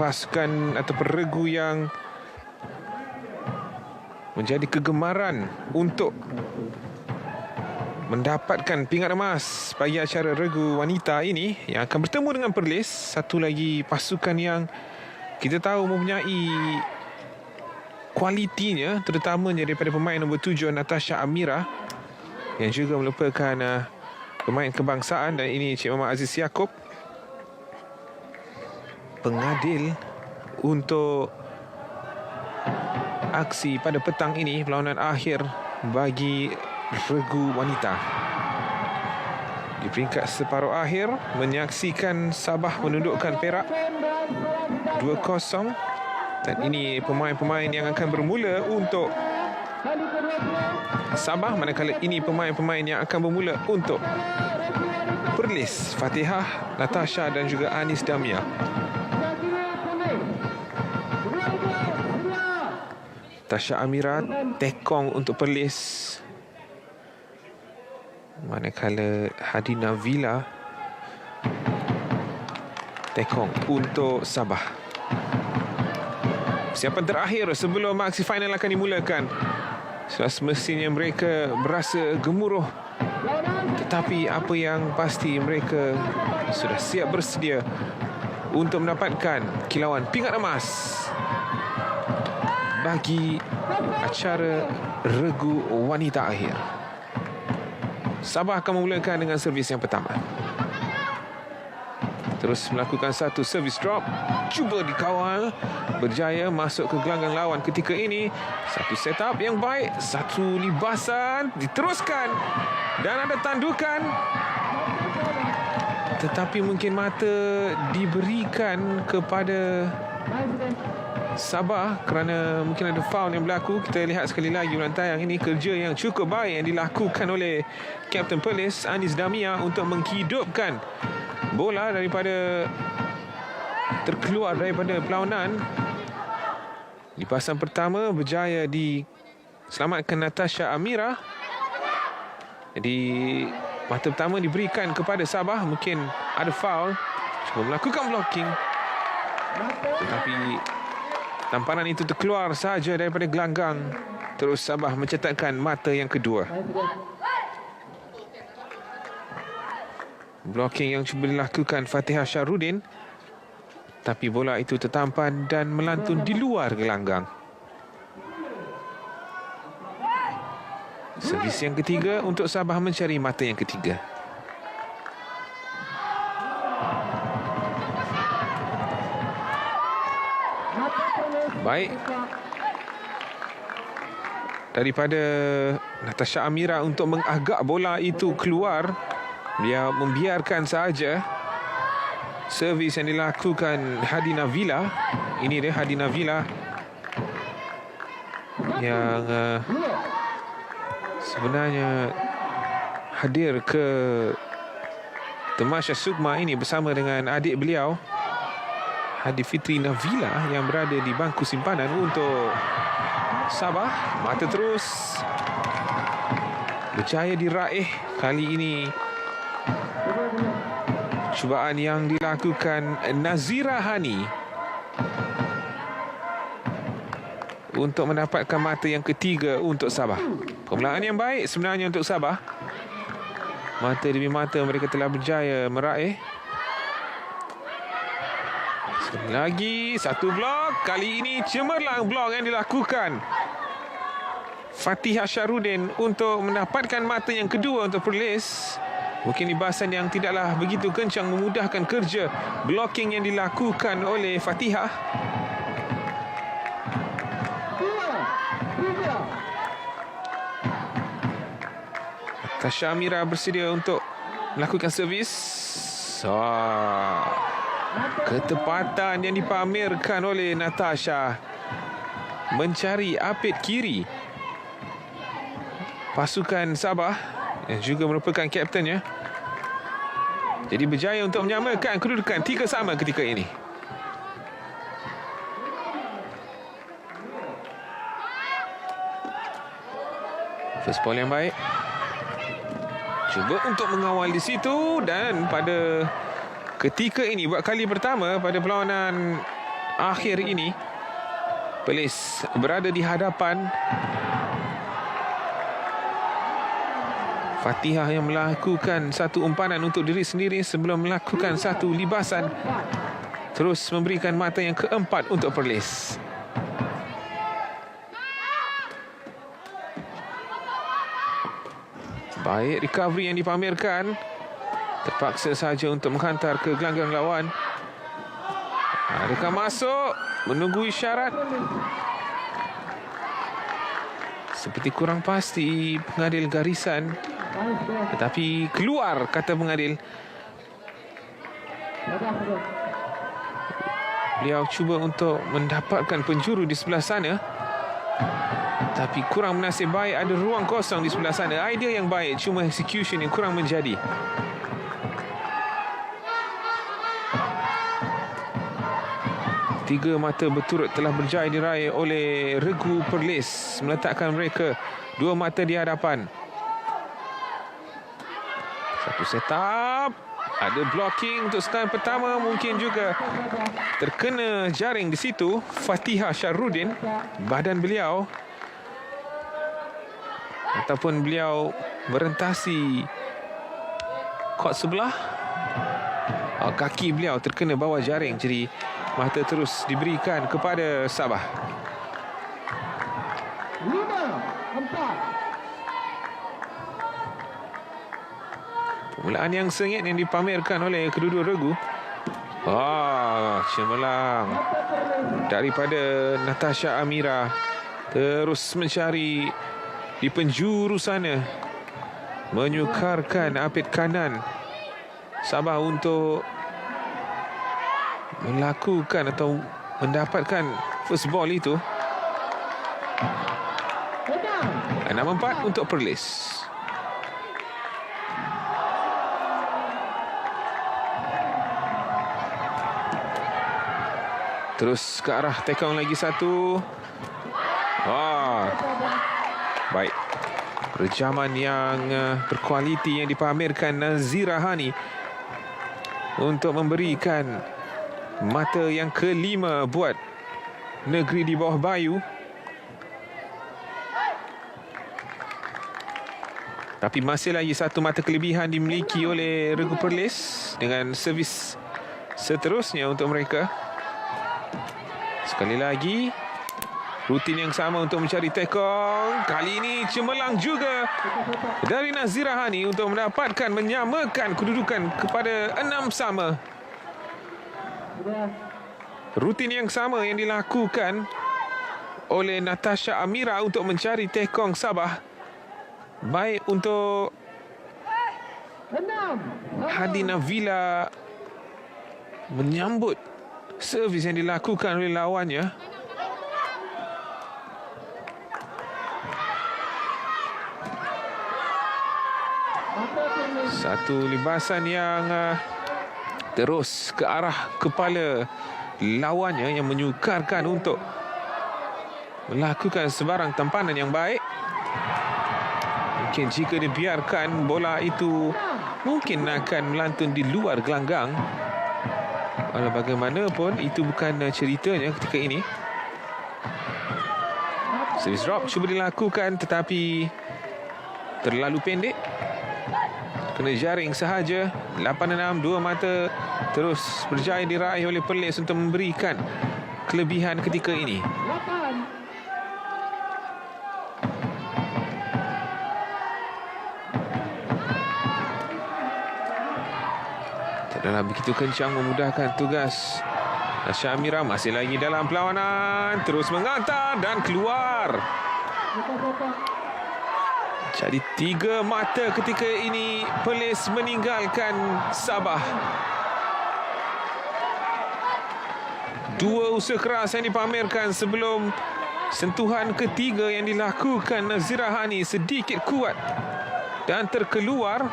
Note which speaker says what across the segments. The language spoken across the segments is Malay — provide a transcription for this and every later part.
Speaker 1: pasukan atau regu yang menjadi kegemaran untuk mendapatkan pingat emas bagi acara regu wanita ini yang akan bertemu dengan Perlis. Satu lagi pasukan yang kita tahu mempunyai kualitinya, terutamanya daripada pemain nombor 7 Natasha Amira yang juga merupakan pemain kebangsaan, dan ini Cik Muhammad Aziz Yaakob, pengadil untuk aksi pada petang ini, perlawanan akhir bagi regu wanita. Di peringkat separuh akhir, menyaksikan Sabah menundukkan Perak 2-0, dan ini pemain-pemain yang akan bermula untuk Sabah, manakala ini pemain-pemain yang akan bermula untuk Perlis, Fatihah, Natasha dan juga Anis Damia. Natasha Amira tekong untuk Perlis, manakala Hadina Villa tekong untuk Sabah. Persiapan terakhir sebelum aksi final akan dimulakan. Semestinya mereka berasa gemuruh, tetapi apa yang pasti mereka sudah siap bersedia untuk mendapatkan kilauan pingat emas bagi acara regu wanita akhir. Sabah akan memulakan dengan servis yang pertama. Terus melakukan satu servis drop, cuba dikawal, berjaya masuk ke gelanggang lawan ketika ini. Satu setup yang baik, satu libasan, diteruskan dan ada tandukan. Tetapi mungkin mata diberikan kepada Sabah kerana mungkin ada foul yang berlaku. Kita lihat sekali lagi ulang tayang ini, kerja yang cukup baik yang dilakukan oleh Kapten Perlis, Anis Damia, untuk menghidupkan bola daripada terkeluar daripada perlawanan. Lipasan pertama berjaya diselamatkan Natasha Amira. Jadi mata pertama diberikan kepada Sabah, mungkin ada foul, cuba melakukan blocking, tetapi tamparan itu terkeluar sahaja daripada gelanggang. Terus Sabah mencetakkan mata yang kedua. Blocking yang cuba dilakukan Fatihah Syarudin, tapi bola itu tertampan dan melantun di luar gelanggang. Servis yang ketiga untuk Sabah mencari mata yang ketiga. Baik, daripada Natasha Amira untuk mengagak bola itu keluar, dia membiarkan sahaja servis yang dilakukan Hadina Villa. Ini dia Hadina Villa yang sebenarnya hadir ke Tamasya Sukma ini bersama dengan adik beliau Hadi Fitri Navila yang berada di bangku simpanan untuk Sabah. Mata terus berjaya diraih. Kali ini cubaan yang dilakukan Nazira Hani untuk mendapatkan mata yang ketiga untuk Sabah. Permulaan yang baik sebenarnya untuk Sabah. Mata demi mata mereka telah berjaya meraih. Lagi satu blok. Kali ini cemerlang blok yang dilakukan Fatihah Syarudin untuk mendapatkan mata yang kedua untuk Perlis. Mungkin libasan yang tidaklah begitu kencang memudahkan kerja blocking yang dilakukan oleh Fatihah. Natasha Amira bersedia untuk melakukan servis. Ketepatan yang dipamerkan oleh Natasha mencari apit kiri pasukan Sabah yang juga merupakan kaptennya. Jadi berjaya untuk menyamakan kedudukan 3-3 ketika ini. First ball yang baik. Cuba untuk mengawal di situ, dan pada ketika ini buat kali pertama pada perlawanan akhir ini. Perlis berada di hadapan. Fatihah yang melakukan satu umpanan untuk diri sendiri sebelum melakukan satu libasan. Terus memberikan mata yang keempat untuk Perlis. Baik recovery yang dipamerkan. Terpaksa saja untuk menghantar ke gelanggang lawan. Adakah masuk? Menunggu isyarat. Seperti kurang pasti pengadil garisan. Tetapi keluar, kata pengadil. Beliau cuba untuk mendapatkan penjuru di sebelah sana. Tapi kurang menasib baik, ada ruang kosong di sebelah sana. Idea yang baik, cuma execution yang kurang menjadi. Tiga mata berturut telah berjaya diraih oleh Regu Perlis, meletakkan mereka dua mata di hadapan. Satu set up. Ada blocking untuk stun pertama. Mungkin juga terkena jaring di situ. Fatihah Syarudin, badan beliau ataupun beliau merentasi court sebelah. Kaki beliau terkena bawah jaring. Jadi mata terus diberikan kepada Sabah. 5-4. Permulaan yang sengit yang dipamerkan oleh kedua-dua regu. Cemerlang daripada Natasha Amira. Terus mencari di penjuru sana. Menyukarkan apit kanan Sabah untuk melakukan atau mendapatkan first ball itu. 6-4 untuk Perlis. Terus ke arah tekong lagi satu. Baik. Rejaman yang berkualiti yang dipamerkan Nazira Hani untuk memberikan mata yang kelima buat negeri di bawah Bayu. Tapi masih lagi satu mata kelebihan dimiliki oleh Regu Perlis dengan servis seterusnya untuk mereka. Sekali lagi, rutin yang sama untuk mencari tekong. Kali ini cemerlang juga dari Nazira Hani untuk mendapatkan menyamakan kedudukan kepada 6 sama. Rutin yang sama yang dilakukan oleh Natasha Amira untuk mencari tekong Sabah. Baik untuk Hadi Navila menyambut servis yang dilakukan oleh lawannya. Satu libasan yang terus ke arah kepala lawannya yang menyukarkan untuk melakukan sebarang tempanan yang baik. Mungkin jika dibiarkan, bola itu mungkin akan melantun di luar gelanggang. Walau bagaimanapun, itu bukan ceritanya ketika ini. Service drop cuba dilakukan tetapi terlalu pendek. Kena jaring sahaja. 8-6, dua mata terus berjaya diraih oleh Perlis untuk memberikan kelebihan ketika ini. Adalah begitu kencang memudahkan tugas. Natasha Amira masih lagi dalam perlawanan. Terus menghantar dan keluar. Jadi 3 mata ketika ini Perlis meninggalkan Sabah. 2 usaha keras yang dipamerkan sebelum sentuhan ketiga yang dilakukan Nazira Hani sedikit kuat dan terkeluar.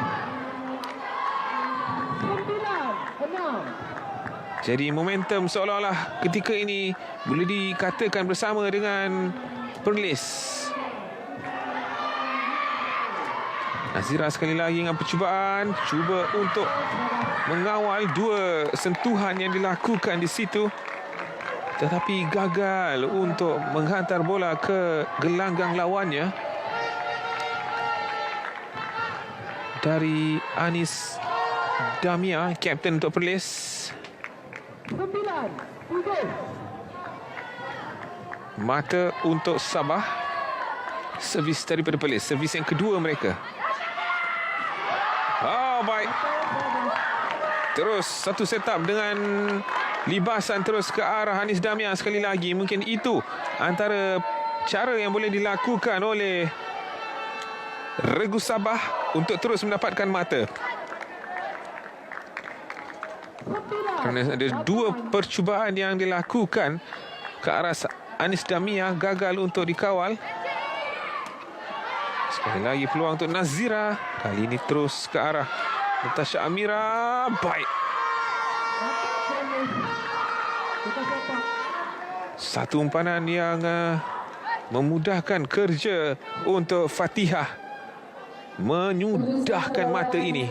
Speaker 1: Jadi momentum seolah-olah ketika ini boleh dikatakan bersama dengan Perlis. Nazira sekali lagi dengan percubaan. Cuba untuk mengawal 2 sentuhan yang dilakukan di situ. tetapi gagal untuk menghantar bola ke gelanggang lawannya. Dari Anis Damia, kapten untuk Perlis. Mata untuk Sabah. Servis daripada Perlis, servis yang kedua mereka. Baik. Terus satu setup dengan libasan terus ke arah Anis Damia sekali lagi. Mungkin itu antara cara yang boleh dilakukan oleh Regu Sabah untuk terus mendapatkan mata. Kerana ada dua percubaan yang dilakukan ke arah Anis Damia, gagal untuk dikawal. Sekali lagi peluang untuk Nazira. Kali ini terus ke arah Natasha Amira. Baik. Satu umpanan yang memudahkan kerja untuk Fatihah. Menyudahkan mata ini.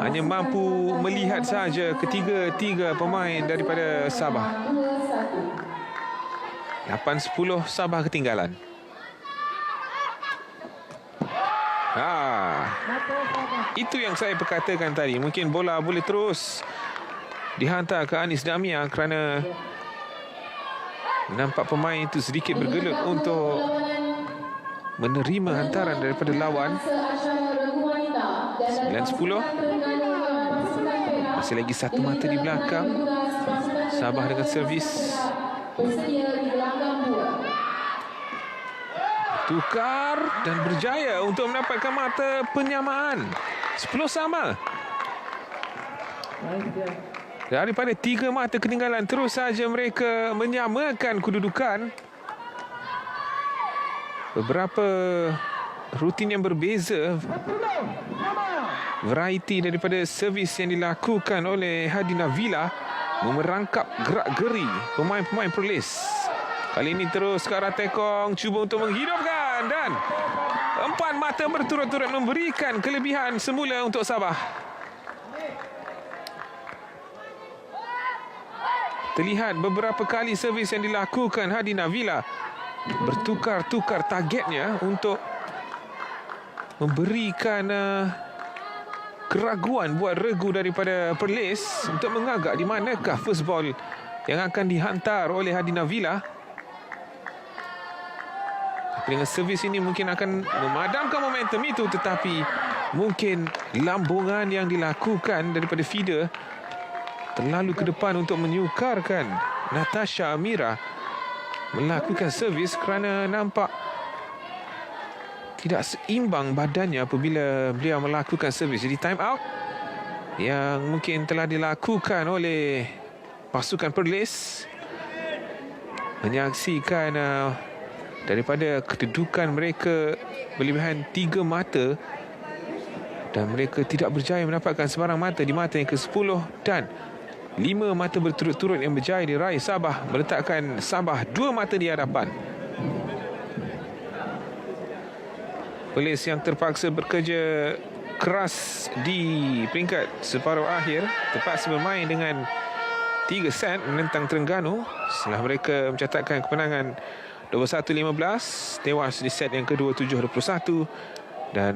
Speaker 1: Hanya mampu melihat saja ketiga-tiga pemain daripada Sabah. 8-10 Sabah ketinggalan. Itu yang saya perkatakan tadi. Mungkin bola boleh terus dihantar ke Anis Damia kerana nampak pemain itu sedikit bergelut untuk menerima hantaran daripada lawan. 9-10. Masih lagi satu mata di belakang. Sabah dengan servis. Tukar dan berjaya untuk mendapatkan mata penyamaan. 10 sama. Daripada 3 mata ketinggalan, terus saja mereka menyamakan kedudukan. Beberapa rutin yang berbeza. Variety daripada servis yang dilakukan oleh Hadina Villa memerangkap gerak-geri pemain-pemain Perlis. Kali ini terus ke arah tekong, cuba untuk menghidupkan dan 4 mata berturut-turut memberikan kelebihan semula untuk Sabah. Terlihat beberapa kali servis yang dilakukan Hadina Villa bertukar-tukar targetnya untuk memberikan keraguan buat regu daripada Perlis untuk mengagak di manakah first ball yang akan dihantar oleh Hadina Villa. Dengan servis ini mungkin akan memadamkan momentum itu, tetapi mungkin lambungan yang dilakukan daripada feeder terlalu ke depan untuk menyukarkan Natasha Amira melakukan servis kerana nampak tidak seimbang badannya apabila beliau melakukan servis. Jadi time out yang mungkin telah dilakukan oleh pasukan Perlis menyaksikan daripada kedudukan mereka berlebihan 3 mata dan mereka tidak berjaya mendapatkan sebarang mata di mata yang ke-10 dan 5 mata berturut-turut yang berjaya diraih Sabah meletakkan Sabah 2 mata di hadapan. Perlis yang terpaksa bekerja keras di peringkat separuh akhir terpaksa bermain dengan 3 set menentang Terengganu setelah mereka mencatatkan kemenangan 21-15, tewas di set yang kedua 7-21 dan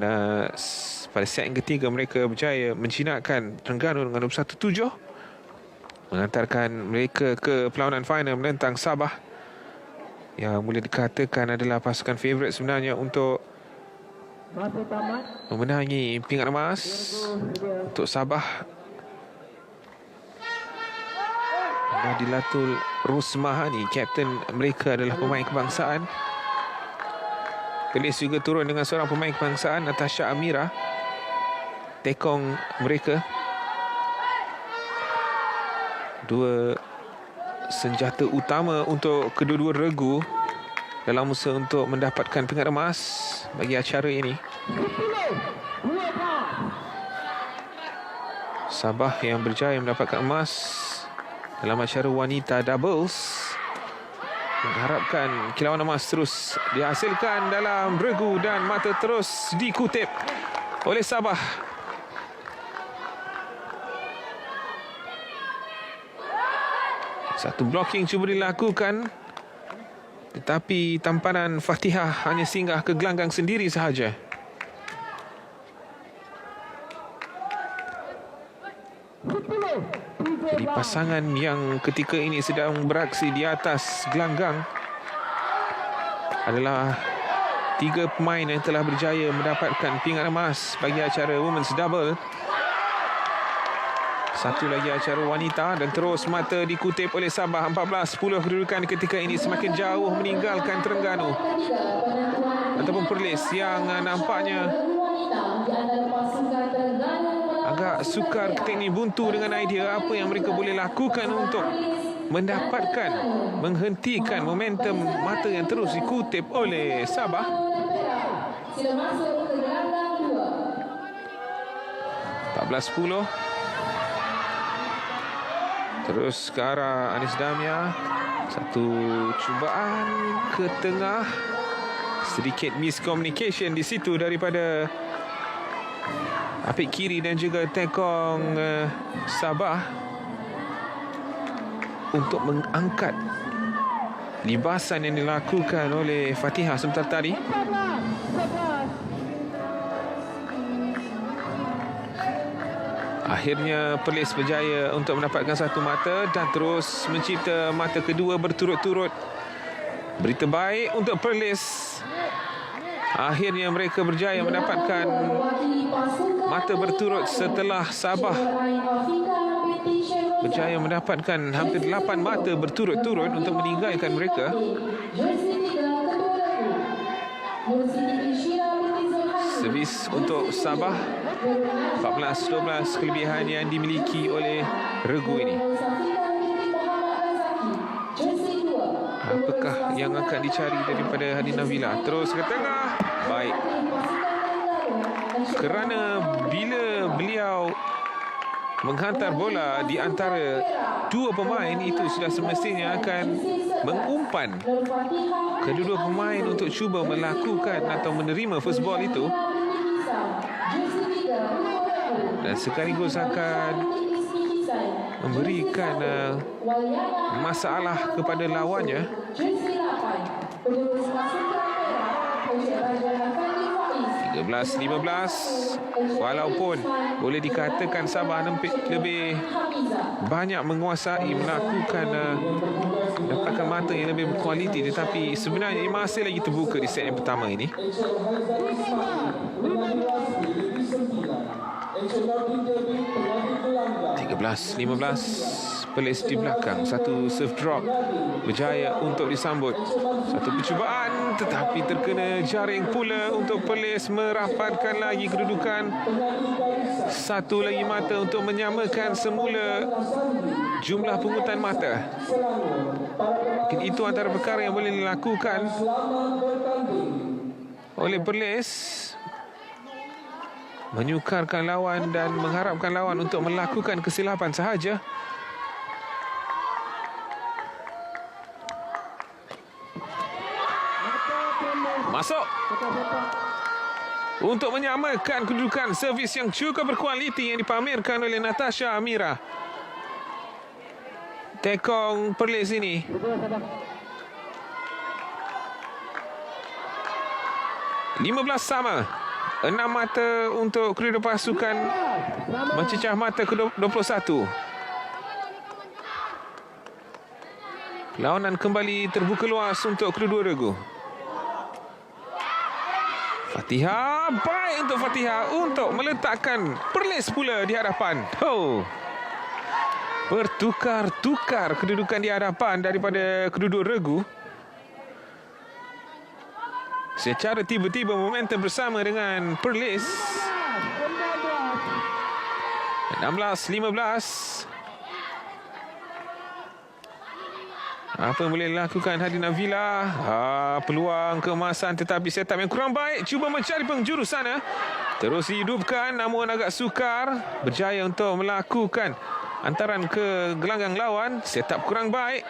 Speaker 1: pada set yang ketiga mereka berjaya menjinakkan Terengganu dengan 21-7 mengantarkan mereka ke perlawanan final menentang Sabah yang boleh dikatakan adalah pasukan favourite sebenarnya untuk memenangi pingat emas untuk Sabah. Nadilatul Rusmahani, kapten mereka adalah pemain kebangsaan. Perlis juga turun dengan seorang pemain kebangsaan, Natasha Amira, tekong mereka. 2 senjata utama untuk kedua-dua regu dalam usaha untuk mendapatkan pingat emas bagi acara ini. Sabah yang berjaya mendapatkan emas dalam acara wanita doubles mengharapkan kilauan emas terus dihasilkan dalam regu dan mata terus dikutip oleh Sabah. Satu blocking cuba dilakukan, tetapi tamparan Fatihah hanya singgah ke gelanggang sendiri sahaja. Jadi pasangan yang ketika ini sedang beraksi di atas gelanggang adalah 3 pemain yang telah berjaya mendapatkan pingat emas bagi acara Women's Double. Satu lagi acara wanita, dan terus mata dikutip oleh Sabah. 14-10 kedudukan ketika ini, semakin jauh meninggalkan Terengganu ataupun Perlis yang nampaknya agak sukar ketika ini buntu dengan idea apa yang mereka boleh lakukan untuk mendapatkan, menghentikan momentum mata yang terus dikutip oleh Sabah. 14-10. Terus ke arah Anis Damia. Satu cubaan ke tengah. Sedikit miscommunication di situ daripada apik kiri dan juga tekong Sabah untuk mengangkat libasan yang dilakukan oleh Fatihah sebentar tadi. Akhirnya Perlis berjaya untuk mendapatkan satu mata dan terus mencipta mata kedua berturut-turut. Berita baik untuk Perlis. Akhirnya mereka berjaya mendapatkan mata berturut setelah Sabah berjaya mendapatkan hampir 8 mata berturut-turut untuk meninggalkan mereka. Servis untuk Sabah. 14-12 kelebihan yang dimiliki oleh regu ini. Apakah yang akan dicari daripada Hadi Nabila? Terus ke tengah. Baik. Kerana bila beliau menghantar bola di antara dua pemain, itu sudah semestinya akan mengumpan kedua-dua pemain untuk cuba melakukan atau menerima first ball itu, dan sekaligus akan memberikan masalah kepada lawannya. 13-15. Walaupun boleh dikatakan Sabah lebih banyak menguasai, melakukan dapatkan mata yang lebih berkualiti, tetapi sebenarnya ini masih lagi terbuka di set yang pertama ini. 13-15. Perlis di belakang. Satu serve drop berjaya untuk disambut. Satu percubaan tetapi terkena jaring pula untuk Perlis merapatkan lagi kedudukan. Satu lagi mata untuk menyamakan semula jumlah pungutan mata. Mungkin itu antara perkara yang boleh dilakukan oleh Perlis, menyukarkan lawan dan mengharapkan lawan untuk melakukan kesilapan sahaja. Masuk untuk menyamakan kedudukan. Servis yang cukup berkualiti yang dipamerkan oleh Natasha Amira. Tekong Perlis ini (15 sama). 6 mata untuk kedua pasukan mencecah mata ke-21. Perlawanan kembali terbuka luas untuk kedua regu. Fatihah, baik untuk Fatihah untuk meletakkan Perlis pula di hadapan. Bertukar-tukar kedudukan di hadapan daripada kedua regu. Secara tiba-tiba momentum bersama dengan Perlis. 16-15. Apa yang boleh dilakukan Hadi Nabila? Peluang keemasan tetapi setup yang kurang baik. Cuba mencari penjuru sana. Terus dihidupkan namun agak sukar. Berjaya untuk melakukan antaran ke gelanggang lawan. Setup kurang baik.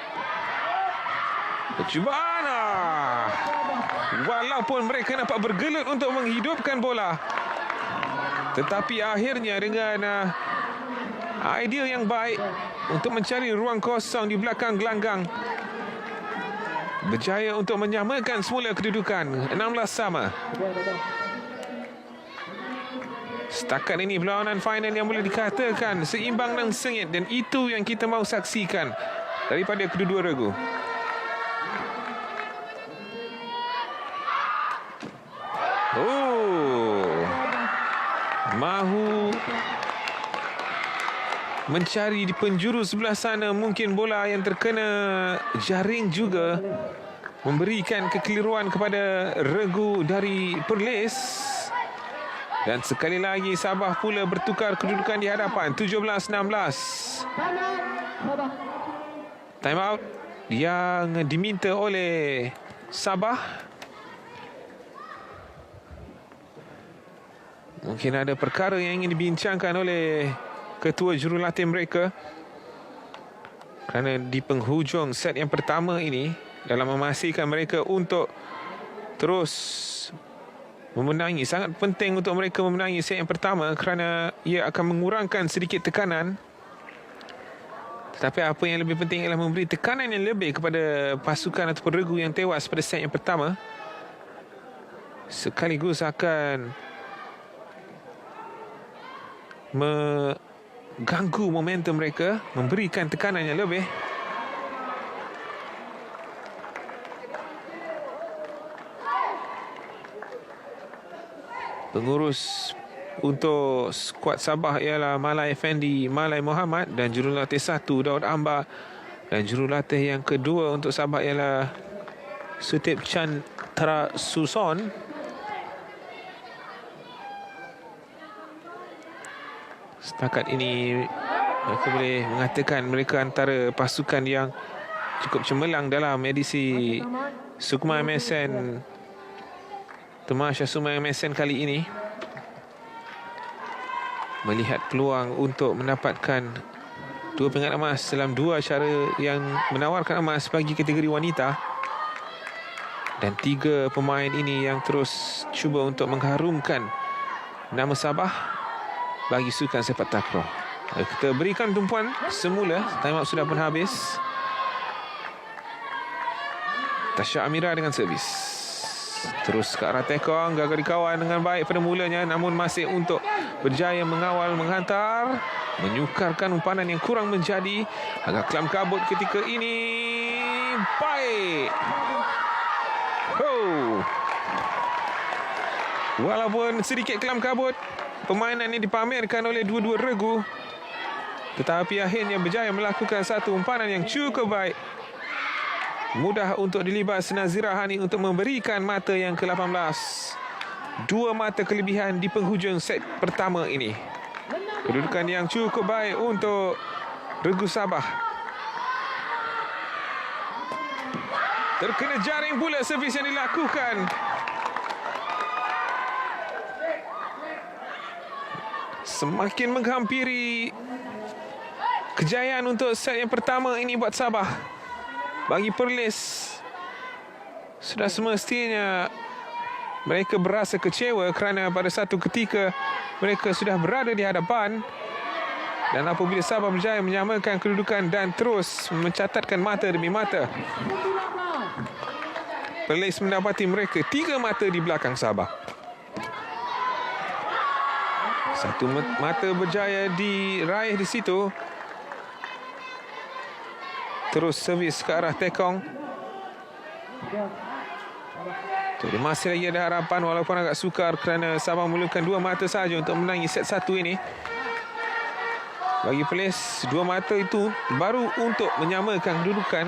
Speaker 1: Percubaan. Walaupun mereka nampak bergelut untuk menghidupkan bola, tetapi akhirnya dengan idea yang baik untuk mencari ruang kosong di belakang gelanggang. Berjaya untuk menyamakan semula kedudukan 16 sama. Setakat ini perlawanan final yang boleh dikatakan seimbang dan sengit, dan itu yang kita mahu saksikan daripada kedua-dua regu. Mahu mencari di penjuru sebelah sana, mungkin bola yang terkena jaring juga memberikan kekeliruan kepada regu dari Perlis. Dan sekali lagi Sabah pula bertukar kedudukan di hadapan 17-16. Time out yang diminta oleh Sabah. Mungkin ada perkara yang ingin dibincangkan oleh ketua jurulatih mereka, kerana di penghujung set yang pertama ini, dalam memastikan mereka untuk terus memenangi, sangat penting untuk mereka memenangi set yang pertama kerana ia akan mengurangkan sedikit tekanan. Tetapi apa yang lebih penting ialah memberi tekanan yang lebih kepada pasukan ataupun regu yang tewas pada set yang pertama, sekaligus akan mengganggu momentum mereka, memberikan tekanan yang lebih. Pengurus untuk skuad Sabah ialah Malai Effendi, Malai Muhammad, dan jurulatih 1 Daud Ambar, dan jurulatih yang kedua untuk Sabah ialah Sutip Chan Tra Suson. Setakat ini mereka boleh mengatakan mereka antara pasukan yang cukup cemerlang dalam edisi Sukma MSN, Temasya Sukma MSN kali ini, melihat peluang untuk mendapatkan 2 pingat emas dalam 2 acara yang menawarkan emas bagi kategori wanita. Dan 3 pemain ini yang terus cuba untuk mengharumkan nama Sabah bagi sukan sepak takraw. Kita berikan tumpuan semula. Time out sudah pun habis. Tasha Amira dengan servis. Terus ke arah tekong, gagal dikawal dengan baik pada mulanya, namun masih untuk berjaya mengawal, menghantar, menyukarkan umpanan yang kurang menjadi. Agak kelam kabut ketika ini. Baik. Walaupun sedikit kelam kabut, permainan ini dipamerkan oleh dua-dua regu, tetapi akhirnya berjaya melakukan satu umpanan yang cukup baik. Mudah untuk dilibas Nazira Hani untuk memberikan mata yang ke-18. 2 mata kelebihan di penghujung set pertama ini. Kedudukan yang cukup baik untuk regu Sabah. Terkena jaring pula servis yang dilakukan. Semakin menghampiri kejayaan untuk set yang pertama ini buat Sabah. Bagi Perlis, sudah semestinya mereka berasa kecewa kerana pada satu ketika mereka sudah berada di hadapan, dan apabila Sabah berjaya menyamakan kedudukan dan terus mencatatkan mata demi mata, Perlis mendapati mereka 3 mata di belakang Sabah. Satu mata berjaya diraih di situ. Terus servis ke arah tekong. Jadi masih lagi ada harapan, walaupun agak sukar kerana Sabah memerlukan 2 mata saja untuk menangi set 1 ini. Bagi Perlis, 2 mata itu baru untuk menyamakan kedudukan.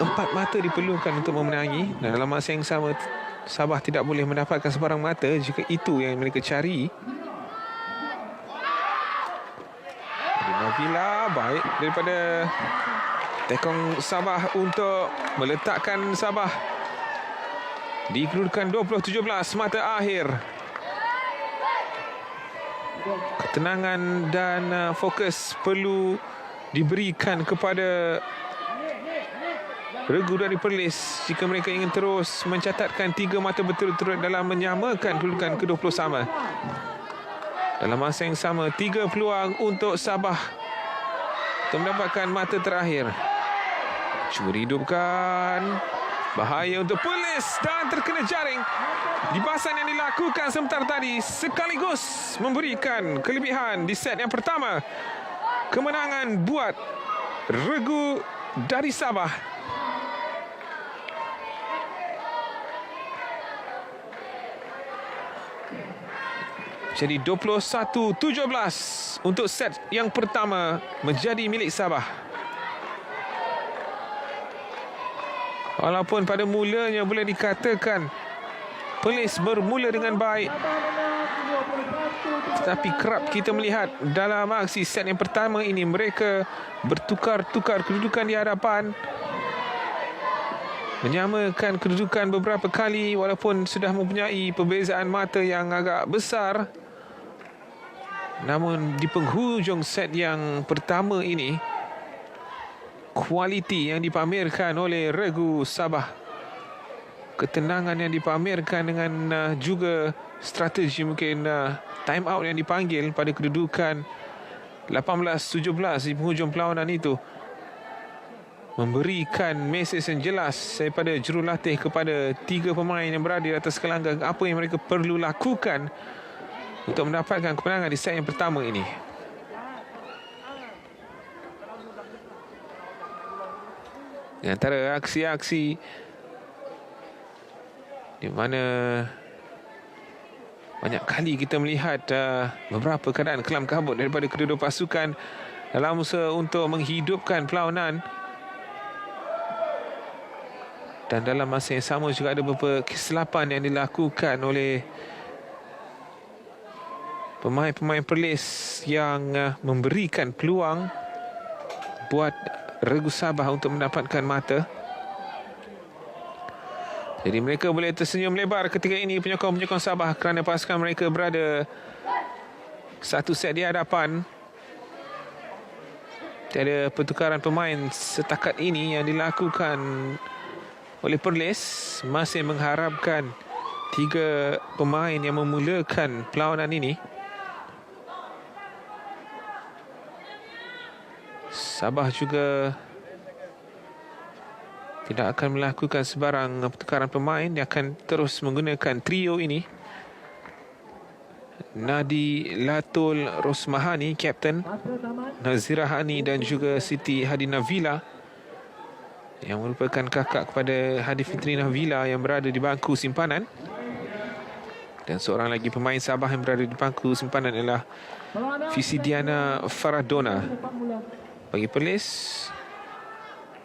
Speaker 1: 4 mata diperlukan untuk memenangi, dan dalam masa yang sama Sabah tidak boleh mendapatkan sebarang mata jika itu yang mereka cari. Nabila baik daripada tekong Sabah untuk meletakkan Sabah di kedudukan 20-17 mata akhir. Ketenangan dan fokus perlu diberikan kepada regu dari Perlis jika mereka ingin terus mencatatkan 3 mata berturut-turut dalam menyamakan kedudukan ke-20 sama. Dalam masa yang sama, 3 peluang untuk Sabah untuk mendapatkan mata terakhir. Cuba dihidupkan. Bahaya untuk Perlis dan terkena jaring. Libasan yang dilakukan sebentar tadi sekaligus memberikan kelebihan di set yang pertama. Kemenangan buat Regu dari Sabah. Jadi 21-17 untuk set yang pertama menjadi milik Sabah. Walaupun pada mulanya boleh dikatakan Perlis bermula dengan baik, tetapi kerap kita melihat dalam aksi set yang pertama ini mereka bertukar-tukar kedudukan di hadapan, menyamakan kedudukan beberapa kali walaupun sudah mempunyai perbezaan mata yang agak besar. Namun di penghujung set yang pertama ini, kualiti yang dipamerkan oleh Regu Sabah, ketenangan yang dipamerkan dengan juga strategi mungkin time out yang dipanggil pada kedudukan 18-17 di penghujung perlawanan itu, memberikan mesej yang jelas daripada jurulatih kepada tiga pemain yang berada di atas gelanggang apa yang mereka perlu lakukan untuk mendapatkan kemenangan di set yang pertama ini. Di antara aksi-aksi di mana banyak kali kita melihat beberapa keadaan kelam kabut daripada kedua-dua pasukan dalam usaha untuk menghidupkan perlawanan. Dan dalam masa yang sama juga ada beberapa kesilapan yang dilakukan oleh pemain-pemain Perlis yang memberikan peluang buat Regu Sabah untuk mendapatkan mata. Jadi mereka boleh tersenyum lebar ketika ini penyokong-penyokong Sabah kerana pasukan mereka berada satu set di hadapan. Tiada pertukaran pemain setakat ini yang dilakukan oleh Perlis, masih mengharapkan tiga pemain yang memulakan perlawanan ini. Sabah juga tidak akan melakukan sebarang pertukaran pemain. Dia akan terus menggunakan trio ini. Nadi Latul Rosmahani, Kapten, Nazira Hani dan juga Siti Hadi Navila, yang merupakan kakak kepada Hadi Fitri Navila yang berada di bangku simpanan. Dan seorang lagi pemain Sabah yang berada di bangku simpanan ialah Fisidiana Faradona. Bagi Perlis,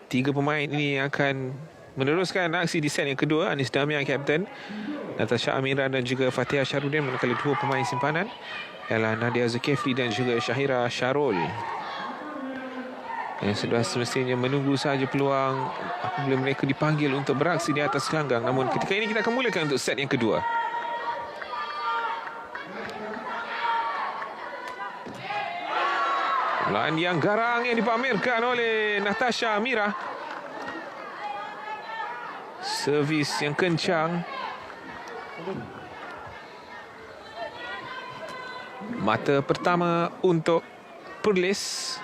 Speaker 1: tiga pemain ini akan meneruskan aksi di set yang kedua. Anis Damia, Kapten, Natasha Amira dan juga Fatihah Syarudin. Manakala dua pemain simpanan ialah Nadia Zulkifli dan juga Syahira Syarul, yang sudah semestinya menunggu sahaja peluang apabila mereka dipanggil untuk beraksi di atas gelanggang. Namun ketika ini kita akan mulakan untuk set yang kedua. Pelan yang garang yang dipamerkan oleh Natasha Amira. Servis yang kencang. Mata pertama untuk Perlis.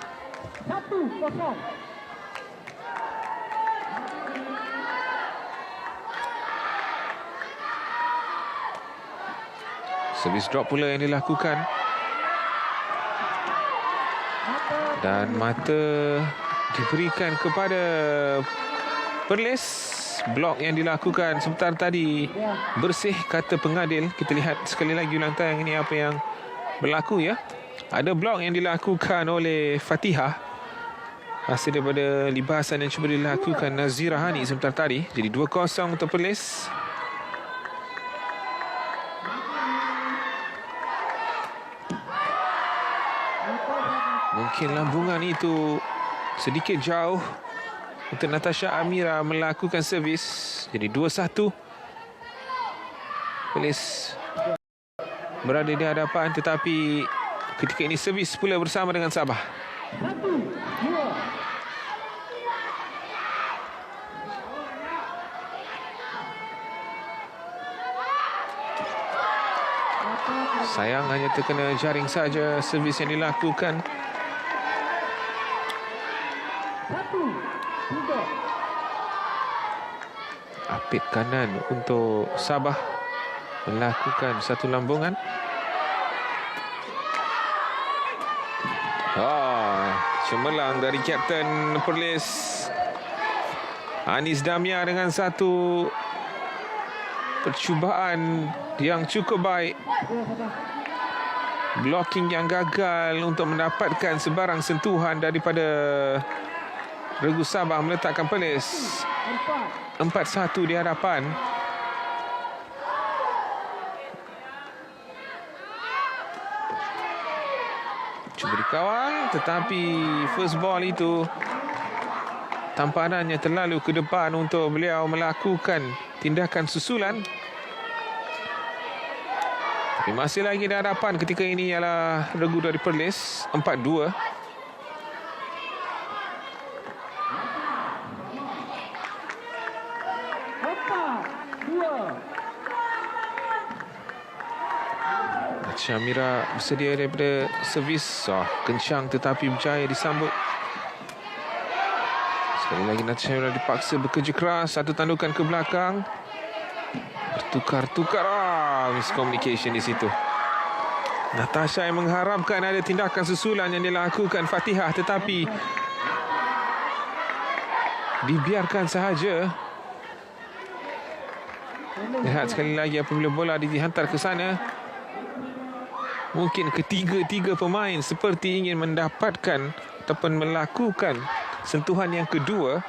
Speaker 1: Servis drop pula yang dilakukan. Dan mata diberikan kepada Perlis. Blok yang dilakukan sebentar tadi bersih, kata pengadil. Kita lihat sekali lagi ulang tayang ini apa yang berlaku ya. Ada blok yang dilakukan oleh Fatihah hasil daripada libasan yang cuba dilakukan Nazira Hani sebentar tadi. Jadi 2-0 untuk Perlis. Mungkin lambungan itu sedikit jauh untuk Natasha Amira melakukan servis. Jadi 2-1. Perlis berada di hadapan, tetapi ketika ini servis pula bersama dengan Sabah. Sayang hanya terkena jaring saja servis yang dilakukan. Apit kanan untuk Sabah melakukan satu lambungan. Cemerlang dari Kapten Perlis Anis Damia dengan satu percubaan yang cukup baik. Blocking yang gagal untuk mendapatkan sebarang sentuhan daripada regu Sabah meletakkan Perlis 4-1 di hadapan. Cuba dikawal, tetapi first ball itu tampanannya terlalu ke depan untuk beliau melakukan tindakan susulan. Tapi masih lagi di hadapan ketika ini ialah regu dari Perlis 4-2. Syamira bersedia daripada servis. Kencang tetapi berjaya disambut. Sekali lagi Syamira dipaksa bekerja keras. Satu tandukan ke belakang. Bertukar-tukar. Miscommunication di situ. Natasha yang mengharapkan ada tindakan susulan yang dilakukan Fatihah, tetapi dibiarkan sahaja. Lihat sekali lagi apabila bola dihantar ke sana. Mungkin ketiga-tiga pemain seperti ingin mendapatkan ataupun melakukan sentuhan yang kedua,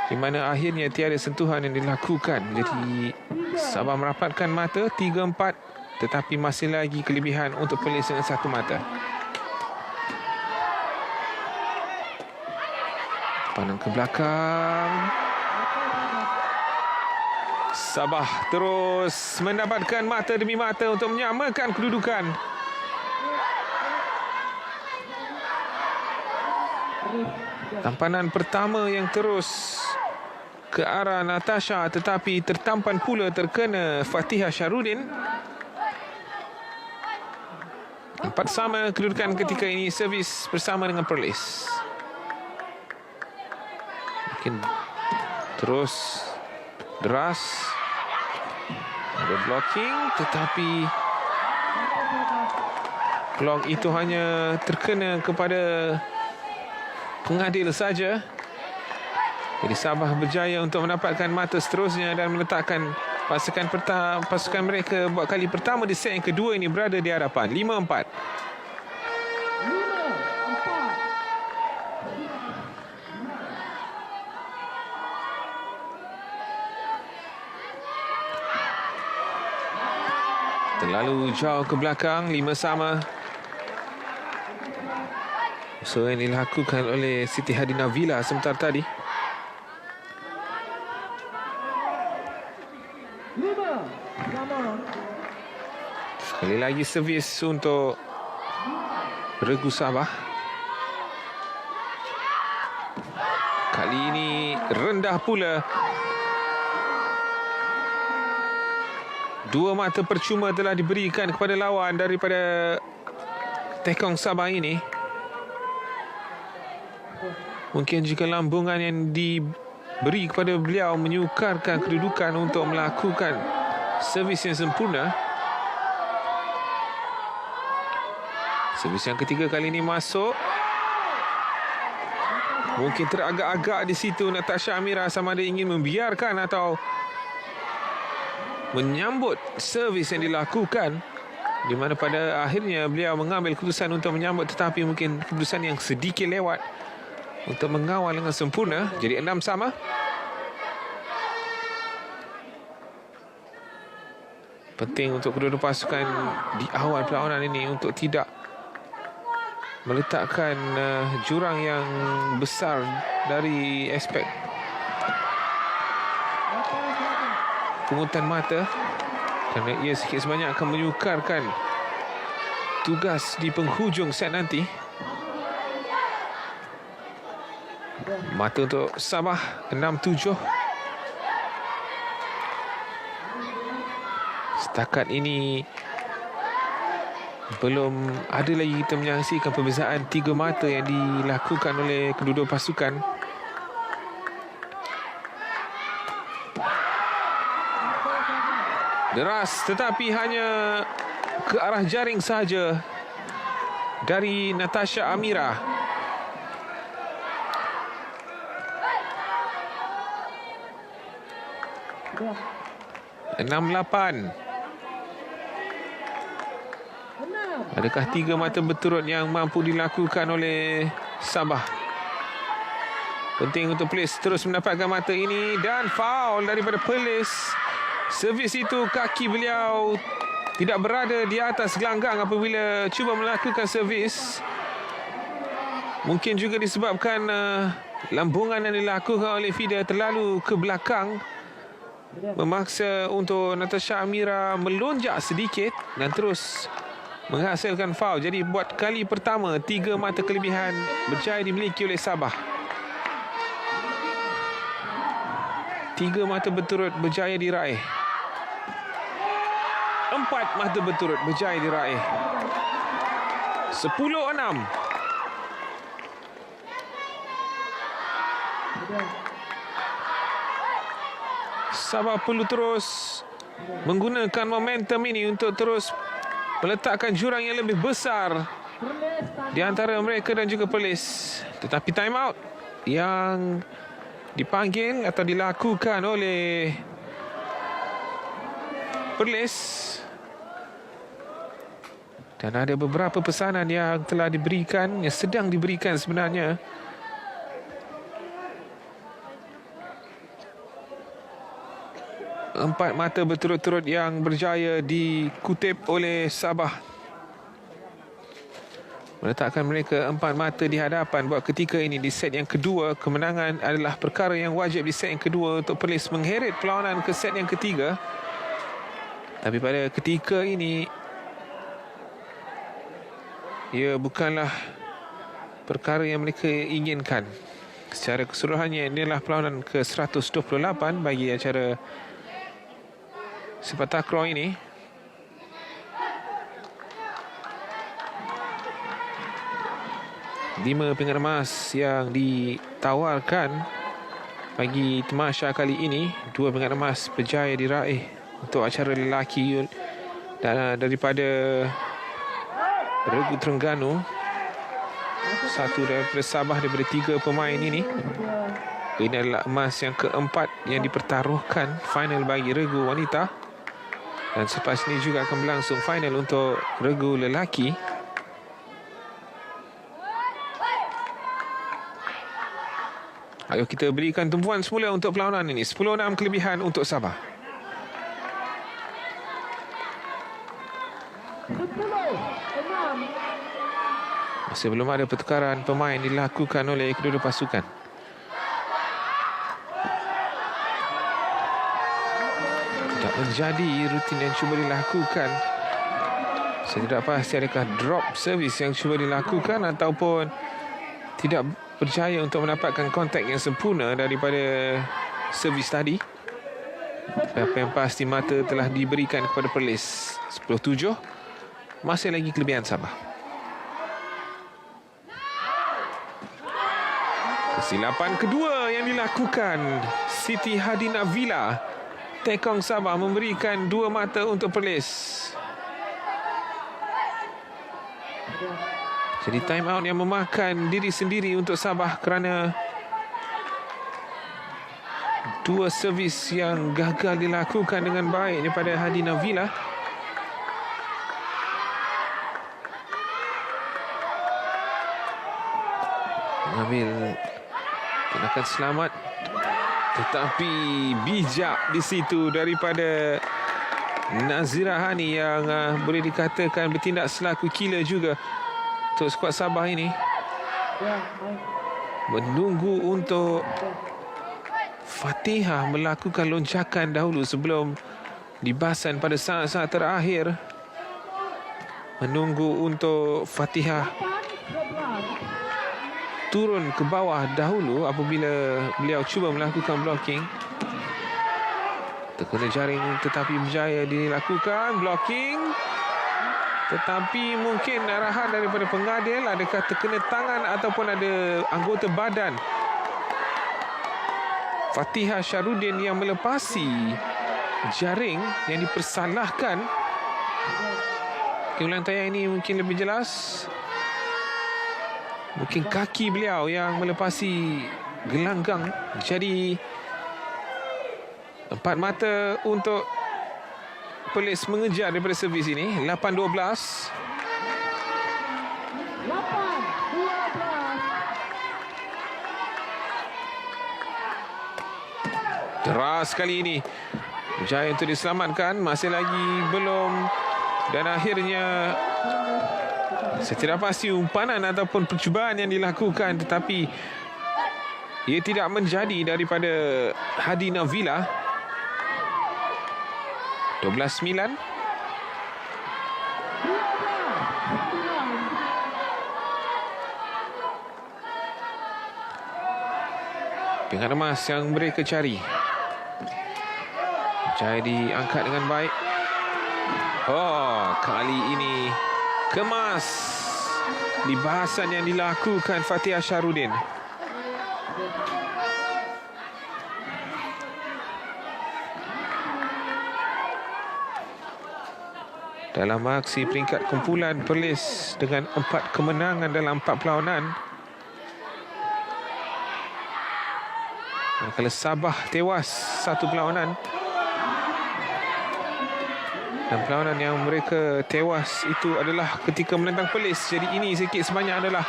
Speaker 1: di mana akhirnya tiada sentuhan yang dilakukan. Jadi Sabah merapatkan mata 3-4, tetapi masih lagi kelebihan untuk Perlis dengan satu mata. Pandang ke belakang. Sabah terus mendapatkan mata demi mata untuk menyamakan kedudukan. Tampanan pertama yang terus ke arah Natasha, tetapi tertampan pula terkena Fatihah Syarudin. 4 sama kedudukan ketika ini, servis bersama dengan Perlis. Mungkin terus deras. Ada blocking, tetapi blok itu hanya terkena kepada pengadil saja. Jadi Sabah berjaya untuk mendapatkan mata seterusnya dan meletakkan pasukan mereka buat kali pertama di set yang kedua ini berada di hadapan 5-4. Terlalu jauh ke belakang, 5 sama. Usaha yang dilakukan oleh Siti Hadina Villa sebentar tadi. Sekali lagi servis untuk regu Sabah. Kali ini rendah pula. 2 mata percuma telah diberikan kepada lawan daripada tekong Sabah ini. Mungkin jika lambungan yang diberi kepada beliau menyukarkan kedudukan untuk melakukan servis yang sempurna. Servis yang ketiga kali ini masuk. Mungkin teragak-agak di situ Natasha Amira sama ada ingin membiarkan atau menyambut servis yang dilakukan, di mana pada akhirnya beliau mengambil keputusan untuk menyambut, tetapi mungkin keputusan yang sedikit lewat untuk mengawal dengan sempurna. Jadi 6 sama. Penting untuk kedua-dua pasukan di awal perlawanan ini untuk tidak meletakkan jurang yang besar dari aspek pungutan mata, kerana ia sikit sebanyak akan menyukarkan tugas di penghujung set nanti. Mata untuk Sabah 6-7. Setakat ini belum ada lagi kita menyaksikan perbezaan 3 mata yang dilakukan oleh kedua-dua pasukan. Deras tetapi hanya ke arah jaring sahaja dari Natasha Amira.
Speaker 2: Ya.
Speaker 1: 6-8. Adakah 3 mata berturut yang mampu dilakukan oleh Sabah? Penting untuk Perlis terus mendapatkan mata ini. Dan foul daripada Perlis. Servis itu kaki beliau tidak berada di atas gelanggang apabila cuba melakukan servis. Mungkin juga disebabkan lambungan yang dilakukan oleh Fida terlalu ke belakang, memaksa untuk Natasha Amira melonjak sedikit dan terus menghasilkan foul. Jadi buat kali pertama 3 mata kelebihan berjaya dimiliki oleh Sabah. 3 mata berturut berjaya diraih. 4 mata berturut berjaya diraih. 10-6. Sabah perlu terus menggunakan momentum ini untuk terus meletakkan jurang yang lebih besar di antara mereka dan juga Perlis. Tetapi time out yang dipanggil atau dilakukan oleh Perlis. Dan ada beberapa pesanan yang telah diberikan, yang sedang diberikan sebenarnya. Empat mata berturut-turut yang berjaya dikutip oleh Sabah, meletakkan mereka 4 mata di hadapan. Buat ketika ini di set yang kedua, kemenangan adalah perkara yang wajib di set yang kedua untuk Perlis mengheret perlawanan ke set yang ketiga. Tapi pada ketika ini, ia bukanlah perkara yang mereka inginkan. Secara keseluruhannya, inilah perlawanan ke 128 bagi acara sepak takraw ini. Lima pingat emas yang ditawarkan bagi Temasya kali ini. 2 pingat emas berjaya diraih untuk acara lelaki dan daripada Regu Terengganu. 1 daripada Sabah daripada 3 pemain ini. Ini adalah emas yang keempat yang dipertaruhkan final bagi Regu wanita. Dan selepas ini juga akan berlangsung final untuk Regu lelaki. Ayo kita berikan tumpuan semula untuk perlawanan ini. 10-6 kelebihan untuk Sabah.
Speaker 2: 10-6.
Speaker 1: Masih belum ada pertukaran pemain dilakukan oleh kedua-dua pasukan. Tidak menjadi rutin yang cuba dilakukan. Saya tidak pasti adakah drop service yang cuba dilakukan ataupun tidak berjaya untuk mendapatkan kontak yang sempurna daripada servis tadi. Apa yang pasti mata telah diberikan kepada Perlis. 10-7. Masih lagi kelebihan Sabah. Kesilapan kedua yang dilakukan Siti Hadina Villa. Tekong Sabah memberikan 2 mata untuk Perlis. Jadi time out yang memakan diri sendiri untuk Sabah kerana 2 servis yang gagal dilakukan dengan baik daripada Hadina Villa. Mengambil tindakan selamat, tetapi bijak di situ daripada Nazira Hani yang boleh dikatakan bertindak selaku killer juga untuk skuad Sabah ini. Menunggu untuk Fatihah melakukan lonjakan dahulu sebelum dibasan pada saat-saat terakhir. Menunggu untuk Fatihah turun ke bawah dahulu apabila beliau cuba melakukan blocking. Terkena jaring tetapi berjaya dilakukan blocking. Tetapi mungkin arahan daripada pengadil, adakah terkena tangan ataupun ada anggota badan Fatihah Syarudin yang melepasi jaring yang dipersalahkan. Ulang tayang ini mungkin lebih jelas. Mungkin kaki beliau yang melepasi gelanggang. Jadi 4 mata untuk Perlis mengejar daripada servis ini. 8-12. Deras kali ini. Berjaya untuk diselamatkan. Masih lagi belum. Dan akhirnya saya tidak pasti umpanan ataupun percubaan yang dilakukan, tetapi ia tidak menjadi daripada Hadi Navila. 12-9. Pinggan emas yang mereka cari. Jaya diangkat dengan baik. Oh, kali ini kemas libasan yang dilakukan Fatihah Syarudin. Dalam aksi peringkat kumpulan Perlis dengan 4 kemenangan dalam 4 perlawanan. Manakala Sabah tewas 1 perlawanan. Dan perlawanan yang mereka tewas itu adalah ketika menentang Perlis. Jadi ini sikit sebanyak adalah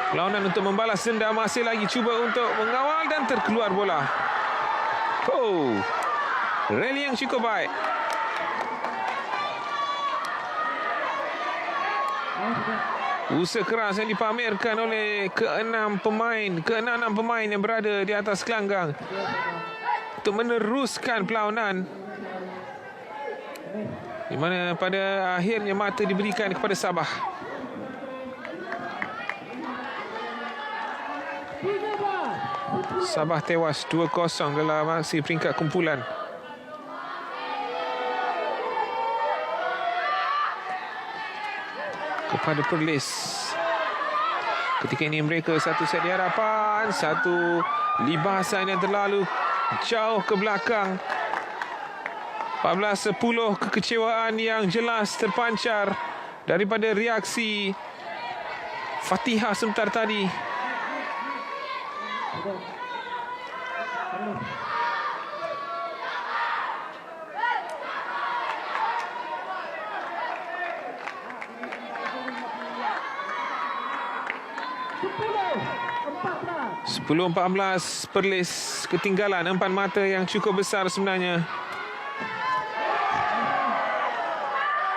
Speaker 1: perlawanan untuk membalas dendam. Masih lagi cuba untuk mengawal dan terkeluar bola. Oh, rally yang cukup baik. Usaha keras yang dipamerkan oleh keenam pemain yang berada di atas gelanggang untuk meneruskan perlawanan, di mana pada akhirnya mata diberikan kepada Sabah. Sabah tewas 2-0 dalam aksi peringkat kumpulan. Kepada Perlis. Ketika ini mereka satu set di hadapan, satu libasan yang terlalu jauh ke belakang. 14-10, kekecewaan yang jelas terpancar daripada reaksi Fatihah sebentar tadi. Sepuluh 14 Perlis ketinggalan 4 mata yang cukup besar sebenarnya.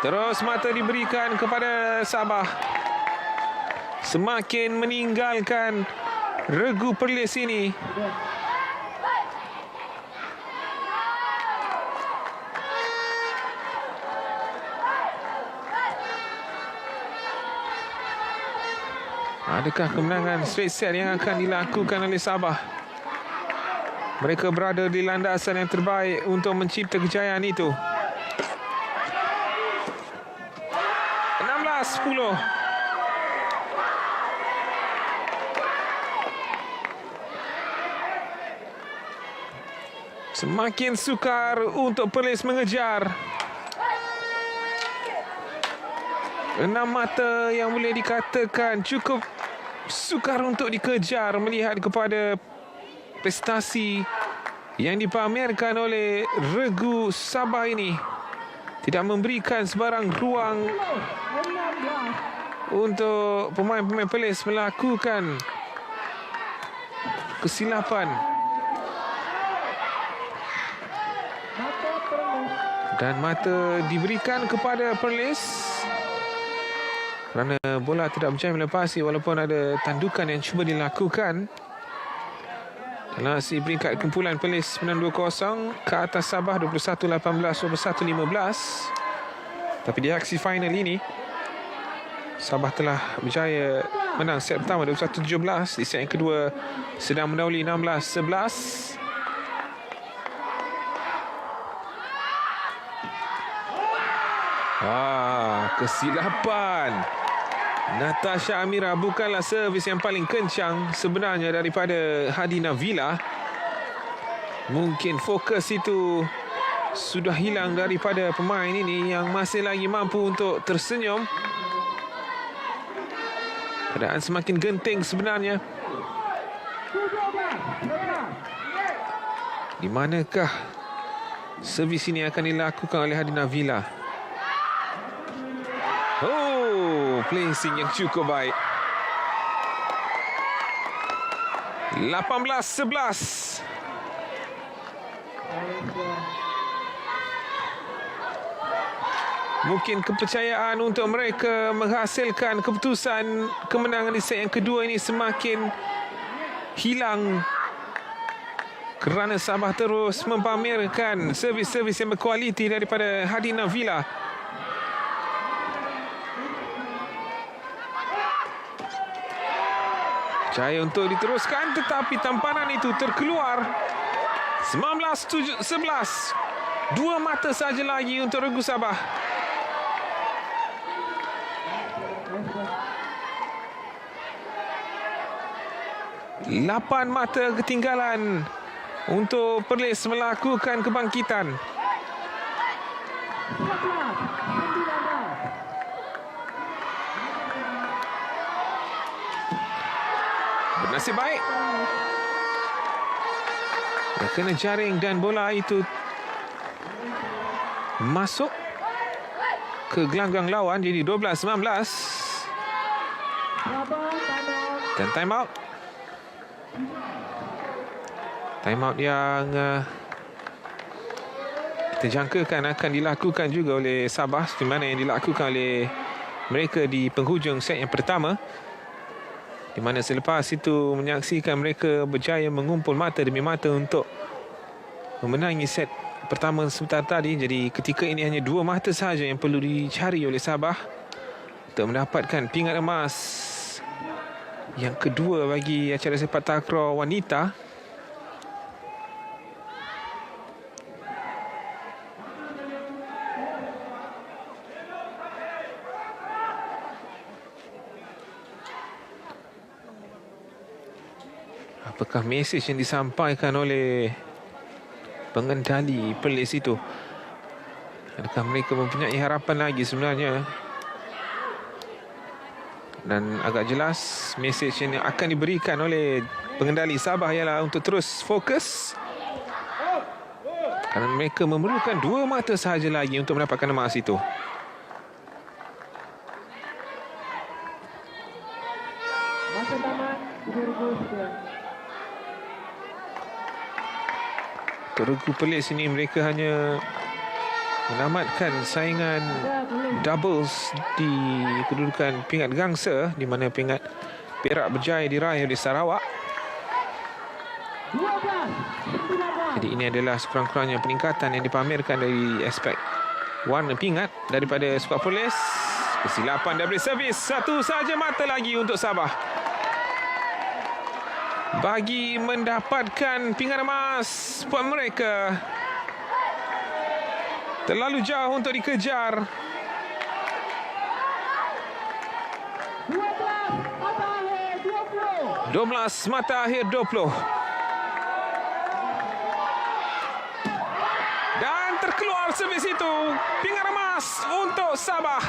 Speaker 1: Terus mata diberikan kepada Sabah. Semakin meninggalkan regu Perlis ini. Adakah kemenangan straight set yang akan dilakukan oleh Sabah? Mereka berada di landasan yang terbaik untuk mencipta kejayaan itu. 16-10. Semakin sukar untuk Perlis mengejar. 6 mata yang boleh dikatakan cukup sukar untuk dikejar melihat kepada prestasi yang dipamerkan oleh regu Sabah ini. Tidak memberikan sebarang ruang untuk pemain-pemain Perlis melakukan kesilapan. Dan mata diberikan kepada Perlis kerana bola tidak berjaya melepasi walaupun ada tandukan yang cuba dilakukan. Dalam aksi peringkat kumpulan Perlis menang 2-0 ke atas Sabah 21-18, 21-15. Tapi di aksi final ini Sabah telah berjaya menang set pertama 21-17. Di set yang kedua sedang mendahului 16-11. kesilapan. Natasha Amira bukanlah servis yang paling kencang sebenarnya daripada Hadi Navila. Mungkin fokus itu sudah hilang daripada pemain ini yang masih lagi mampu untuk tersenyum. Keadaan semakin genting sebenarnya. Di manakah servis ini akan dilakukan oleh Hadi Navila? Oh, placing yang cukup baik. 18-11. Mungkin kepercayaan untuk mereka menghasilkan keputusan kemenangan di set yang kedua ini semakin hilang kerana Sabah terus mempamerkan servis-servis yang berkualiti daripada Hadi Navila. Jaya untuk diteruskan tetapi tamparan itu terkeluar. 19-11. 2 mata saja lagi untuk regu Sabah. Lapan mata ketinggalan untuk Perlis melakukan kebangkitan. Bernasib baik. Kena jaring dan bola itu masuk ke gelanggang lawan, jadi 12-19. Dan time out. Time out yang kita jangkakan akan dilakukan juga oleh Sabah, di mana yang dilakukan oleh mereka di penghujung set yang pertama, di mana selepas itu menyaksikan mereka berjaya mengumpul mata demi mata untuk memenangi set pertama sebentar tadi. Jadi ketika ini hanya 2 mata sahaja yang perlu dicari oleh Sabah untuk mendapatkan pingat emas yang kedua bagi acara sepak takraw wanita. Apakah mesej yang disampaikan oleh pengendali Perlis itu? Adakah mereka mempunyai harapan lagi sebenarnya? Dan agak jelas mesej yang akan diberikan oleh pengendali Sabah ialah untuk terus fokus, kerana mereka memerlukan 2 mata sahaja lagi untuk mendapatkan emas itu. Masa tamat 2009. Regu Perlis ini mereka hanya menamatkan saingan doubles di kedudukan pingat gangsa, di mana pingat perak berjaya diraih oleh Sarawak. Jadi ini adalah sekurang-kurangnya peningkatan yang dipamerkan dari aspek warna pingat daripada skuad Perlis. Kesilapan daripada servis. 1 saja mata lagi untuk Sabah bagi mendapatkan pinggan emas buat mereka. Terlalu jauh untuk dikejar. 12 mata akhir 20. Dan terkeluar servis itu. Pinggan emas untuk Sabah.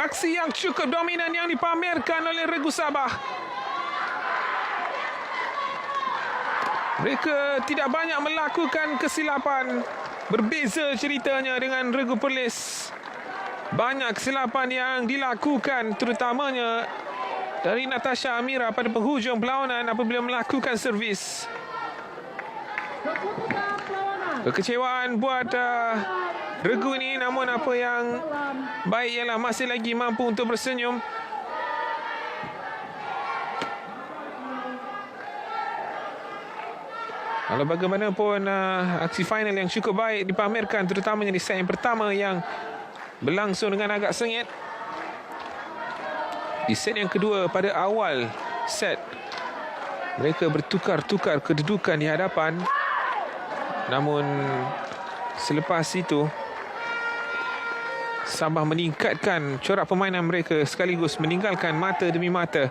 Speaker 1: Aksi yang cukup dominan yang dipamerkan oleh regu Sabah. Mereka tidak banyak melakukan kesilapan. Berbeza ceritanya dengan regu Perlis. Banyak kesilapan yang dilakukan, terutamanya dari Natasha Amira pada penghujung perlawanan apabila melakukan servis. Kekecewaan buat regu ini, namun apa yang baik ialah masih lagi mampu untuk bersenyum. Kalau bagaimanapun aksi final yang cukup baik dipamerkan, terutamanya di set yang pertama yang berlangsung dengan agak sengit. Di set yang kedua, pada awal set mereka bertukar-tukar kedudukan di hadapan. Namun selepas itu Sabah meningkatkan corak permainan mereka sekaligus meninggalkan mata demi mata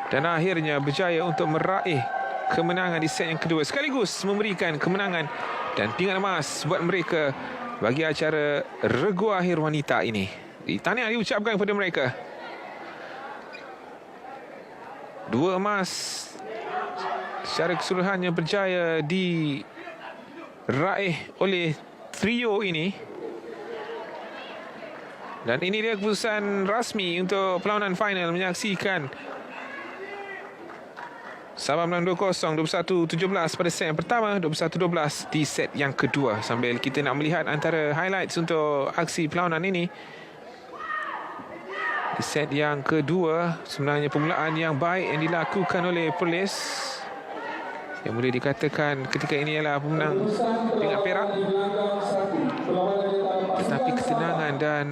Speaker 1: dan akhirnya berjaya untuk meraih kemenangan di set yang kedua sekaligus memberikan kemenangan dan pingat emas buat mereka bagi acara regu akhir wanita ini. Tahniah diucapkan kepada mereka. 2 emas secara keseluruhannya berjaya diraih oleh trio ini. Dan ini dia keputusan rasmi untuk perlawanan final, menyaksikan Sabah menang 2-0, 21-17 pada set yang pertama, 21-12 di set yang kedua. Sambil kita nak melihat antara highlights untuk aksi perlawanan ini. Di set yang kedua, sebenarnya permulaan yang baik yang dilakukan oleh Perlis, yang boleh dikatakan ketika ini ialah pemenang pingat perak. Tetapi ketenangan dan